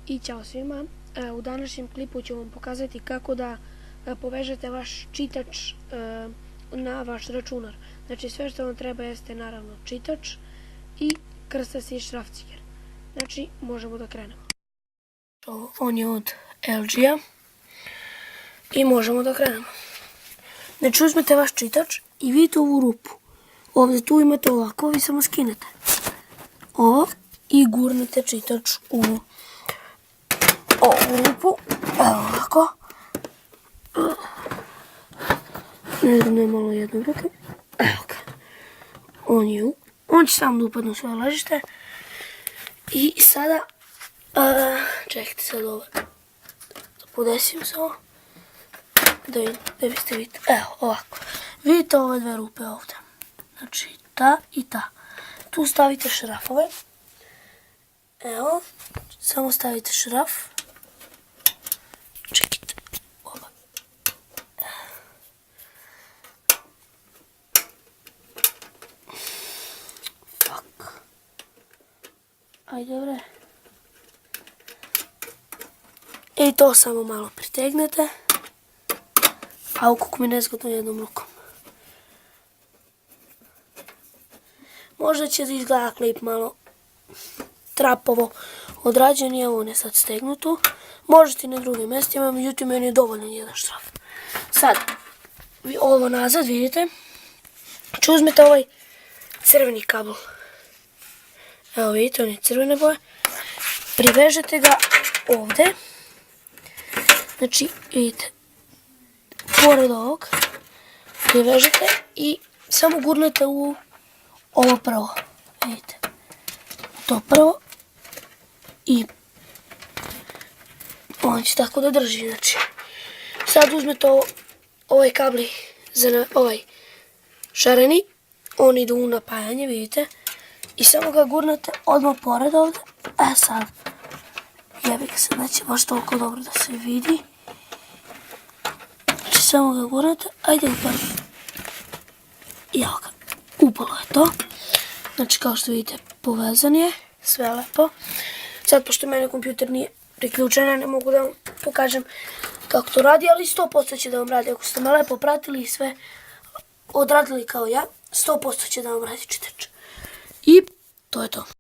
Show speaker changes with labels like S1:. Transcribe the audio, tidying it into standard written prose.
S1: I ćao svima. U današnjem klipu ću vam pokazati kako da povežete vaš čitač na vaš računar. Znači sve što vam treba jeste naravno čitač i krstas i šrafciger. Znači možemo da krenemo. On je od LG-a i možemo da krenemo. Znači uzmete vaš čitač i vidite ovu rupu. Ovdje tu imate ovako, vi samo skinete ovo i gurnete čitač u ovu rupu. Evo ovako. Ne znam, ne malo jednom rukom. Evo ga. On će sam da upadne u svoje ležište. I sada, čekajte sad ovo. Podesim se ovo. Da biste vidjeli. Evo ovako. Vidite ove dve rupe ovdje. Znači ta i ta. Tu stavite šrafove. Evo. Samo stavite šraf. Čekajte. Oba. Fuck. Ajde bre. I to samo malo pritegnete. A ukuk mi nezgodno jednom rukom. Možda će da izgleda klip malo trapovo odrađen i evo on je sad stegnutu. Možete i na drugim mjestima, međutim meni je dovoljan jedan šraf. Sad, ovo nazad vidite. Znači uzmete ovaj crveni kabel. Evo vidite, on je crvene boje. Privežete ga ovdje. Znači vidite, pored ovog privežete i samo gurnete u ovo prvo. Vidite, to prvo i on će tako da drži. Znači, sad uzmete ovaj kabli, ovaj šareni, on ide u napajanje, vidite, i samo ga gurnete odmah pored ovdje. Sad, jebi ga se, neće baš toliko dobro da se vidi. Znači, samo ga gurnete, ajde upali. I evo ga, upalo je to. Znači, kao što vidite, povezan je, sve lepo. Sad, pošto mene kompjuter nije priključen, ne mogu da vam pokažem kako to radi, ali 100% će da vam radi. Ako ste me lepo pratili i sve odradili kao ja, 100% će da vam radi čitač. I to je to.